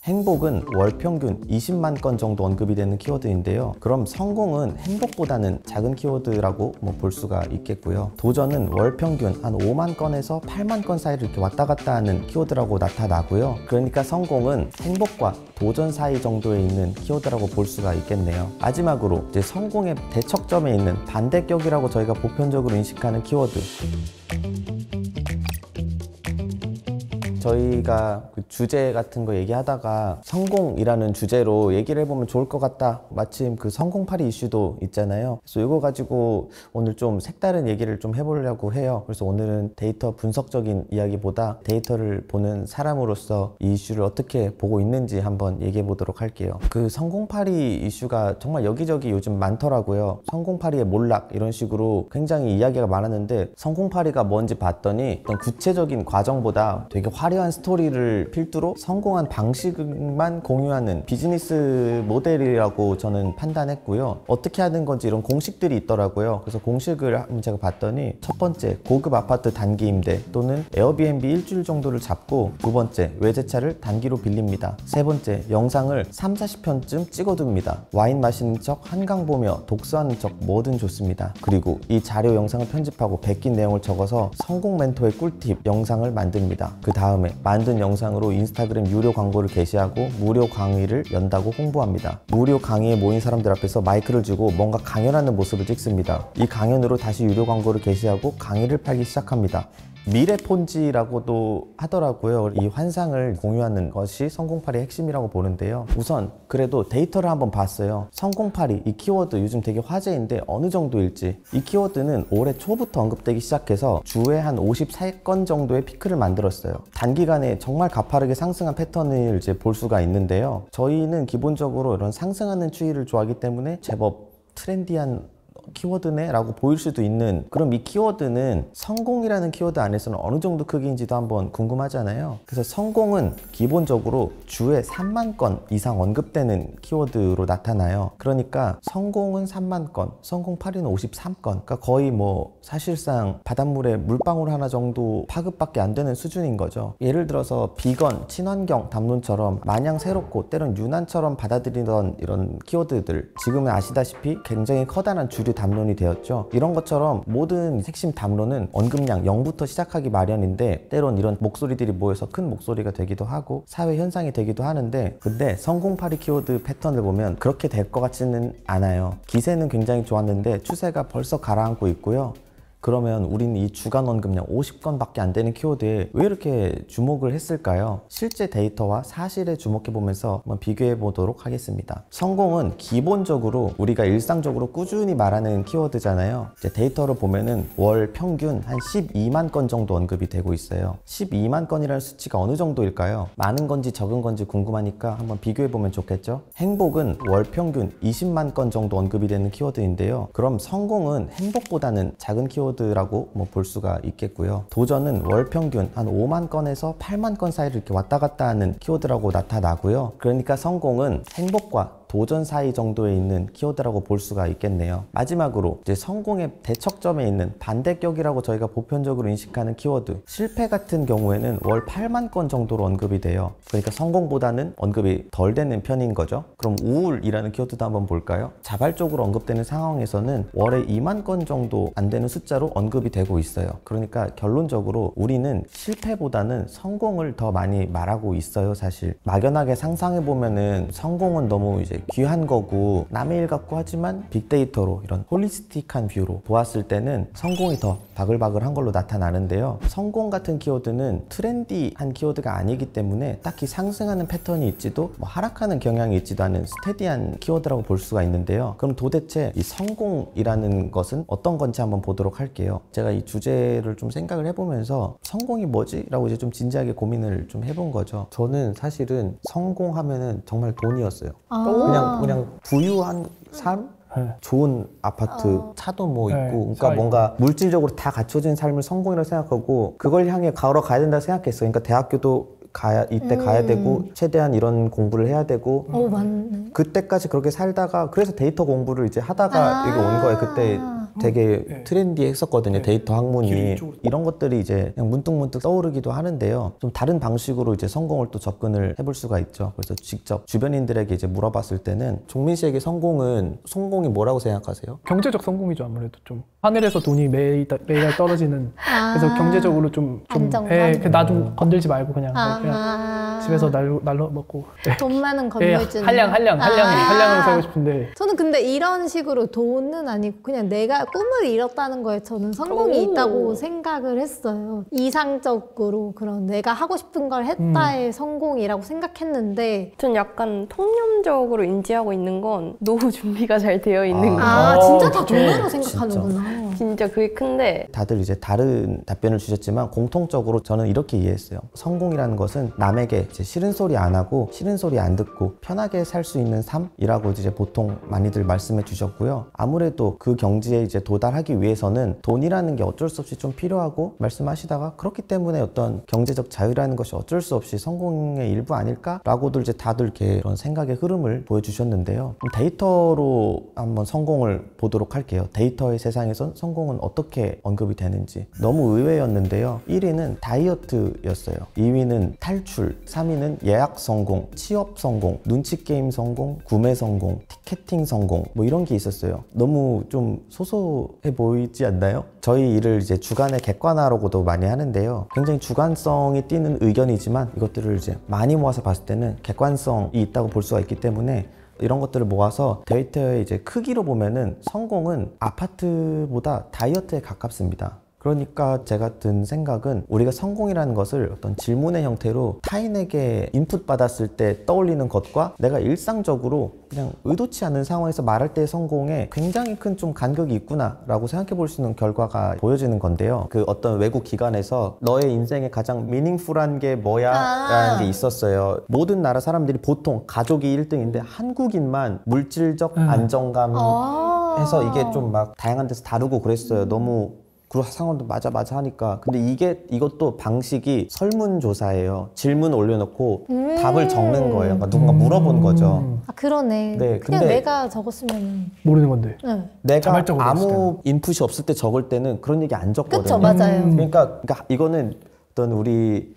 행복은 월 평균 20만 건 정도 언급이 되는 키워드인데요. 그럼 성공은 행복보다는 작은 키워드라고 볼 수가 있겠고요. 도전은 월 평균 한 5만 건에서 8만 건 사이를 이렇게 왔다 갔다 하는 키워드라고 나타나고요. 그러니까 성공은 행복과 도전 사이 정도에 있는 키워드라고 볼 수가 있겠네요. 마지막으로 이제 성공의 대척점에 있는 반대격이라고 저희가 보편적으로 인식하는 키워드. 저희가 그 주제 같은 거 얘기하다가 성공이라는 주제로 얘기를 해보면 좋을 것 같다. 마침 그 성공파리 이슈도 있잖아요. 그래서 이거 가지고 오늘 좀 색다른 얘기를 좀 해보려고 해요. 그래서 오늘은 데이터 분석적인 이야기보다 데이터를 보는 사람으로서 이 이슈를 어떻게 보고 있는지 한번 얘기해 보도록 할게요. 그 성공파리 이슈가 정말 여기저기 요즘 많더라고요. 성공파리의 몰락 이런 식으로 굉장히 이야기가 많았는데 성공파리가 뭔지 봤더니 어떤 구체적인 과정보다 되게 화려한 스토리를 필두로 성공한 방식만 공유하는 비즈니스 모델이라고 저는 판단했고요. 어떻게 하는 건지 이런 공식들이 있더라고요. 그래서 공식을 제가 봤더니 첫 번째, 고급 아파트 단기 임대 또는 에어비앤비 일주일 정도를 잡고, 두 번째, 외제차를 단기로 빌립니다. 세 번째, 영상을 30-40편쯤 찍어둡니다. 와인 마시는 척, 한강 보며 독서하는 척 뭐든 좋습니다. 그리고 이 자료 영상을 편집하고 베낀 내용을 적어서 성공 멘토의 꿀팁 영상을 만듭니다. 그 다음에 만든 영상으로 인스타그램 유료 광고를 게시하고 무료 강의를 연다고 홍보합니다. 무료 강의에 모인 사람들 앞에서 마이크를 쥐고 뭔가 강연하는 모습을 찍습니다. 이 강연으로 다시 유료 광고를 게시하고 강의를 팔기 시작합니다. 미래 폰지라고도 하더라고요. 이 환상을 공유하는 것이 성공파리의 핵심이라고 보는데요. 우선 그래도 데이터를 한번 봤어요. 성공파리, 이 키워드 요즘 되게 화제인데 어느 정도일지. 이 키워드는 올해 초부터 언급되기 시작해서 주에 한 54건 정도의 피크를 만들었어요. 단기간에 정말 가파르게 상승한 패턴을 이제 볼 수가 있는데요. 저희는 기본적으로 이런 상승하는 추이를 좋아하기 때문에 제법 트렌디한 키워드네 라고 보일 수도 있는, 그럼 이 키워드는 성공이라는 키워드 안에서는 어느 정도 크기인지도 한번 궁금하잖아요. 그래서 성공은 기본적으로 주에 3만 건 이상 언급되는 키워드로 나타나요. 그러니까 성공은 3만 건, 성공파리는 53건, 그러니까 거의 사실상 바닷물에 물방울 하나 정도 파급밖에 안 되는 수준인 거죠. 예를 들어서 비건, 친환경 담론처럼 마냥 새롭고 때론 유난처럼 받아들이던 이런 키워드들, 지금은 아시다시피 굉장히 커다란 주류 담론이 되었죠. 이런 것처럼 모든 핵심 담론은 언급량 0부터 시작하기 마련인데 때론 이런 목소리들이 모여서 큰 목소리가 되기도 하고 사회 현상이 되기도 하는데, 근데 성공파리 키워드 패턴을 보면 그렇게 될 것 같지는 않아요. 기세는 굉장히 좋았는데 추세가 벌써 가라앉고 있고요. 그러면 우리는 이 주간 언급량 50건밖에 안 되는 키워드에 왜 이렇게 주목을 했을까요? 실제 데이터와 사실에 주목해보면서 한번 비교해 보도록 하겠습니다. 성공은 기본적으로 우리가 일상적으로 꾸준히 말하는 키워드잖아요. 이제 데이터를 보면은 월 평균 한 12만 건 정도 언급이 되고 있어요. 12만 건이라는 수치가 어느 정도일까요? 많은 건지 적은 건지 궁금하니까 한번 비교해 보면 좋겠죠? 행복은 월 평균 20만 건 정도 언급이 되는 키워드인데요. 그럼 성공은 행복보다는 작은 키워드 라고 볼 수가 있겠고요. 도전은 월 평균 한 5만 건에서 8만 건 사이를 이렇게 왔다 갔다 하는 키워드라고 나타나고요. 그러니까 성공은 행복과 도전 사이 정도에 있는 키워드라고 볼 수가 있겠네요. 마지막으로 이제 성공의 대척점에 있는 반대격이라고 저희가 보편적으로 인식하는 키워드, 실패 같은 경우에는 월 8만 건 정도로 언급이 돼요. 그러니까 성공보다는 언급이 덜 되는 편인 거죠. 그럼 우울이라는 키워드도 한번 볼까요? 자발적으로 언급되는 상황에서는 월에 2만 건 정도 안 되는 숫자로 언급이 되고 있어요. 그러니까 결론적으로 우리는 실패보다는 성공을 더 많이 말하고 있어요. 사실 막연하게 상상해보면은 성공은 너무 이제 귀한 거고 남의 일 같고 하지만 빅데이터로 이런 홀리스틱한 뷰로 보았을 때는 성공이 더 바글바글한 걸로 나타나는데요. 성공 같은 키워드는 트렌디한 키워드가 아니기 때문에 딱히 상승하는 패턴이 있지도 하락하는 경향이 있지도 않은 스테디한 키워드라고 볼 수가 있는데요. 그럼 도대체 이 성공이라는 것은 어떤 건지 한번 보도록 할게요. 제가 이 주제를 좀 생각을 해보면서 성공이 뭐지? 라고 이제 좀 진지하게 고민을 좀 해본 거죠. 저는 사실은 성공하면은 정말 돈이었어요. 그냥 부유한 삶? 좋은 아파트, 차도 있고, 그러니까 뭔가 물질적으로 다 갖춰진 삶을 성공이라고 생각하고 그걸 향해 걸어가야 된다고 생각했어요. 그러니까 대학교도 이때 가야 되고 최대한 이런 공부를 해야 되고 맞네. 그때까지 그렇게 살다가 그래서 데이터 공부를 이제 하다가 여기 온 거예요. 그때 되게 네. 트렌디했었거든요. 네. 데이터 학문이. 길이 이쪽으로. 이런 것들이 이제 그냥 문득문득 떠오르기도 하는데요. 좀 다른 방식으로 이제 성공을 또 접근을 해볼 수가 있죠. 그래서 직접 주변인들에게 이제 물어봤을 때는 종민 씨에게 성공이 뭐라고 생각하세요? 경제적 성공이죠. 아무래도 좀 하늘에서 돈이 매일 떨어지는 그래서 경제적으로 좀 안정감? 나 좀 건들지 말고 그냥 집에서 날로 먹고 돈 많은 건물주는 한량을 살고 싶은데 저는 근데 이런 식으로 돈은 아니고 그냥 내가 꿈을 이뤘다는 거에 저는 성공이 있다고 생각을 했어요. 이상적으로 그런 내가 하고 싶은 걸 했다의 성공이라고 생각했는데 전 약간 통념적으로 인지하고 있는 건 노후 준비가 잘 되어 있는 거. 진짜 다 돈으로 생각하는구나. 진짜 그게 큰데 다들 이제 다른 답변을 주셨지만 공통적으로 저는 이렇게 이해했어요. 성공이라는 것은 남에게 이제 싫은 소리 안 하고 싫은 소리 안 듣고 편하게 살 수 있는 삶이라고 이제 보통 많이들 말씀해 주셨고요. 아무래도 그 경지에 이제 도달하기 위해서는 돈이라는 게 어쩔 수 없이 좀 필요하고 말씀하시다가 그렇기 때문에 어떤 경제적 자유라는 것이 어쩔 수 없이 성공의 일부 아닐까라고들 이제 다들 이렇게 그런 생각의 흐름을 보여주셨는데요. 그럼 데이터로 한번 성공을 보도록 할게요. 데이터의 세상에선 성공은 어떻게 언급이 되는지 너무 의외였는데요. 1위는 다이어트였어요. 2위는 탈출, 3위는 예약 성공, 취업 성공, 눈치 게임 성공, 구매 성공, 티켓팅 성공 뭐 이런 게 있었어요. 너무 좀 소소해 보이지 않나요? 저희 일을 이제 주관의 객관화라고도 많이 하는데요. 굉장히 주관성이 띄는 의견이지만 이것들을 이제 많이 모아서 봤을 때는 객관성이 있다고 볼 수가 있기 때문에 이런 것들을 모아서 데이터의 이제 크기로 보면은 성공은 아파트보다 다이어트에 가깝습니다. 그러니까 제가 든 생각은 우리가 성공이라는 것을 어떤 질문의 형태로 타인에게 인풋 받았을 때 떠올리는 것과 내가 일상적으로 그냥 의도치 않은 상황에서 말할 때의 성공에 굉장히 큰 좀 간격이 있구나 라고 생각해 볼 수 있는 결과가 보여지는 건데요. 그 어떤 외국 기관에서 너의 인생에 가장 미닝풀한 게 뭐야? 라는 게 있었어요. 모든 나라 사람들이 보통 가족이 1등인데 한국인만 물질적 안정감 해서 이게 좀 막 다양한 데서 다르고 그랬어요. 너무 그 상황도 맞아 하니까. 근데 이것도 방식이 설문조사예요. 질문 올려놓고 답을 적는 거예요. 그러니까 누군가 물어본 거죠. 그러네. 네, 그냥 근데 내가 적었으면 모르는 건데. 내가 자발적으로 아무 인풋이 없을 때 적을 때는 그런 얘기 안 적거든요. 그쵸, 맞아요. 그러니까 이거는 어떤 우리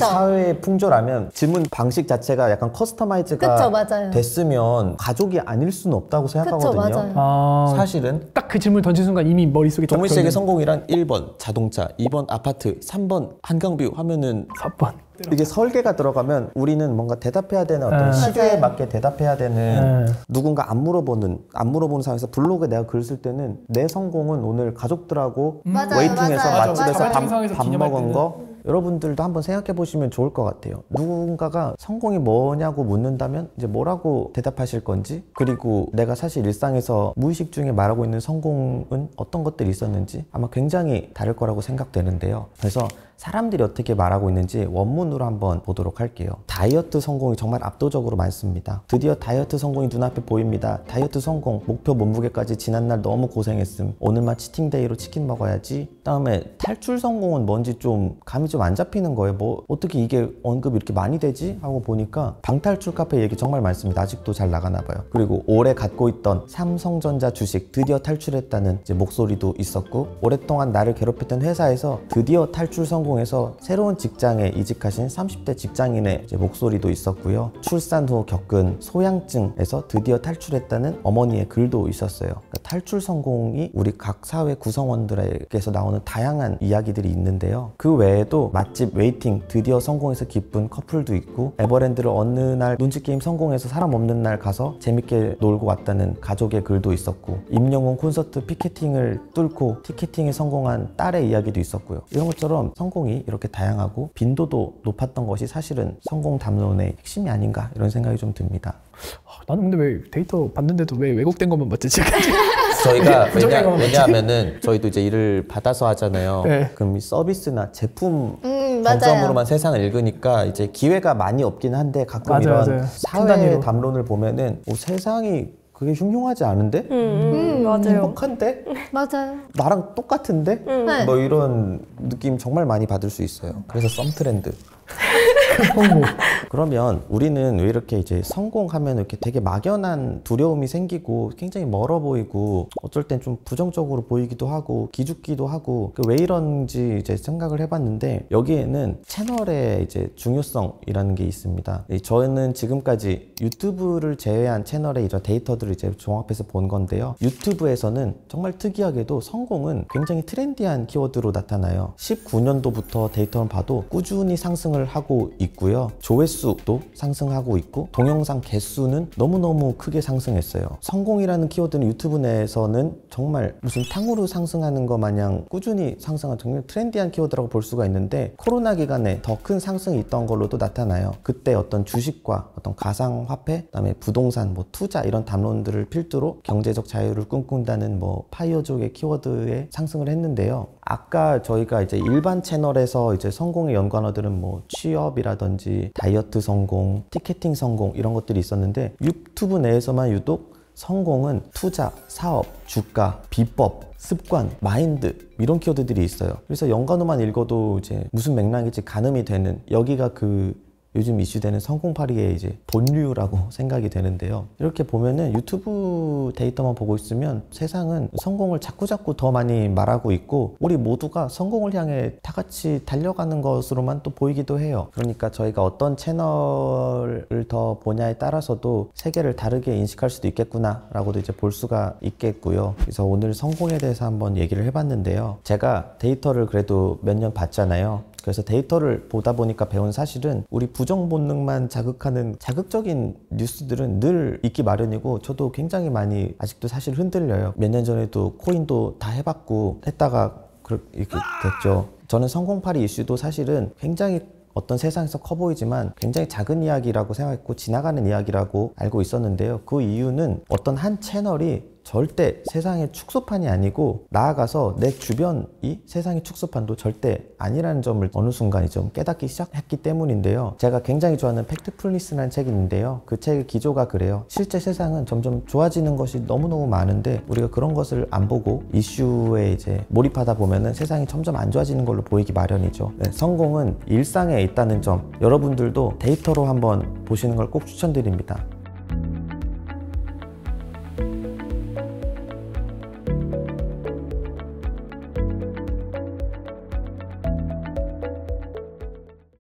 사회의 풍조라면 질문 방식 자체가 약간 커스터마이즈가 맞아요. 됐으면 가족이 아닐 수는 없다고 생각하거든요. 맞아요. 사실은 딱 그 질문 던진 순간 이미 머릿속에 종민 씨에게 성공이란 1번 자동차, 2번 아파트, 3번 한강뷰 하면은 4번 이게 설계가 들어가면 우리는 뭔가 대답해야 되는 어떤 시류에 맞게 대답해야 되는 누군가 안 물어보는 상황에서 블로그에 내가 글 쓸 때는 내 성공은 오늘 가족들하고 웨이팅해서 맛집에서 밥 먹은 거. 여러분들도 한번 생각해 보시면 좋을 것 같아요. 누군가가 성공이 뭐냐고 묻는다면 이제 뭐라고 대답하실 건지, 그리고 내가 사실 일상에서 무의식 중에 말하고 있는 성공은 어떤 것들이 있었는지 아마 굉장히 다를 거라고 생각되는데요. 그래서 사람들이 어떻게 말하고 있는지 원문으로 한번 보도록 할게요. 다이어트 성공이 정말 압도적으로 많습니다. 드디어 다이어트 성공이 눈앞에 보입니다. 다이어트 성공, 목표 몸무게까지 지난날 너무 고생했음. 오늘만 치팅데이로 치킨 먹어야지. 다음에 탈출 성공은 뭔지 좀 감이 좀 안 잡히는 거예요. 뭐 어떻게 이게 언급이 이렇게 많이 되지? 하고 보니까 방탈출 카페 얘기 정말 많습니다. 아직도 잘 나가나 봐요. 그리고 오래 갖고 있던 삼성전자 주식 드디어 탈출했다는 이제 목소리도 있었고, 오랫동안 나를 괴롭혔던 회사에서 드디어 탈출 성공해서 새로운 직장에 이직하신 30대 직장인의 이제 목소리도 있었고요. 출산 후 겪은 소양증에서 드디어 탈출했다는 어머니의 글도 있었어요. 그러니까 탈출 성공이 우리 각 사회 구성원들에게서 나오는 다양한 이야기들이 있는데요. 그 외에도 맛집 웨이팅 드디어 성공해서 기쁜 커플도 있고, 에버랜드를 어느 날 눈치게임 성공해서 사람 없는 날 가서 재밌게 놀고 왔다는 가족의 글도 있었고, 임영웅 콘서트 피켓팅을 뚫고 티켓팅에 성공한 딸의 이야기도 있었고요. 이런 것처럼 성공이 이렇게 다양하고 빈도도 높았던 것이 사실은 성공 담론의 핵심이 아닌가 이런 생각이 좀 듭니다. 나는 근데 왜 데이터 봤는데도 왜 왜곡된 것만 봤지 지금까지? 저희가 왜냐하면은 저희도 이제 일을 받아서 하잖아요. 네. 그럼 이 서비스나 제품 관점으로만 세상을 읽으니까 이제 기회가 많이 없긴 한데 가끔 이런 사회 담론을 보면은 세상이 그게 흉흉하지 않은데? 맞아요. 행복한데? 맞아요. 나랑 똑같은데? 뭐 이런 느낌 정말 많이 받을 수 있어요. 그래서 썸 트렌드. 성공. 그러면 우리는 왜 이렇게 이제 성공하면 이렇게 되게 막연한 두려움이 생기고 굉장히 멀어 보이고 어쩔 땐 좀 부정적으로 보이기도 하고 기죽기도 하고 왜 이런지 이제 생각을 해봤는데 여기에는 채널의 이제 중요성이라는 게 있습니다. 저는 지금까지 유튜브를 제외한 채널의 이런 데이터들을 이제 종합해서 본 건데요. 유튜브에서는 정말 특이하게도 성공은 굉장히 트렌디한 키워드로 나타나요. 19년도부터 데이터를 봐도 꾸준히 상승을 하고 있고요. 조회수도 상승하고 있고 동영상 개수는 너무너무 크게 상승했어요. 성공이라는 키워드는 유튜브 내에서는 정말 무슨 탕후루 상승하는 것 마냥 꾸준히 상승한 정말 트렌디한 키워드라고 볼 수가 있는데 코로나 기간에 더 큰 상승이 있던 걸로도 나타나요. 그때 어떤 주식과 어떤 가상화폐, 그다음에 부동산, 뭐 투자 이런 담론들을 필두로 경제적 자유를 꿈꾼다는 뭐 파이어족의 키워드에 상승을 했는데요. 아까 저희가 이제 일반 채널에서 이제 성공의 연관어들은 뭐 취업이라든지 다이어트 성공, 티켓팅 성공 이런 것들이 있었는데 유튜브 내에서만 유독 성공은 투자, 사업, 주가, 비법, 습관, 마인드 이런 키워드들이 있어요. 그래서 연관어만 읽어도 이제 무슨 맥락인지 가늠이 되는 여기가 그 요즘 이슈되는 성공파리의 이제 본류라고 생각이 되는데요. 이렇게 보면은 유튜브 데이터만 보고 있으면 세상은 성공을 자꾸자꾸 더 많이 말하고 있고 우리 모두가 성공을 향해 다 같이 달려가는 것으로만 또 보이기도 해요. 그러니까 저희가 어떤 채널을 더 보냐에 따라서도 세계를 다르게 인식할 수도 있겠구나 라고도 이제 볼 수가 있겠고요. 그래서 오늘 성공에 대해서 한번 얘기를 해봤는데요. 제가 데이터를 그래도 몇 년 봤잖아요. 그래서 데이터를 보다 보니까 배운 사실은 우리 부정 본능만 자극하는 자극적인 뉴스들은 늘 있기 마련이고 저도 굉장히 많이 아직도 사실 흔들려요. 몇 년 전에도 코인도 다 해봤고 했다가 이렇게 됐죠. 저는 성공파리 이슈도 사실은 굉장히 어떤 세상에서 커 보이지만 굉장히 작은 이야기라고 생각했고 지나가는 이야기라고 알고 있었는데요. 그 이유는 어떤 한 채널이 절대 세상의 축소판이 아니고 나아가서 내 주변이 세상의 축소판도 절대 아니라는 점을 어느 순간 좀 깨닫기 시작했기 때문인데요. 제가 굉장히 좋아하는 팩트풀니스라는 책이 있는데요. 그 책의 기조가 그래요. 실제 세상은 점점 좋아지는 것이 너무너무 많은데 우리가 그런 것을 안 보고 이슈에 이제 몰입하다 보면은 세상이 점점 안 좋아지는 걸로 보이기 마련이죠. 네, 성공은 일상에 있다는 점 여러분들도 데이터로 한번 보시는 걸 꼭 추천드립니다.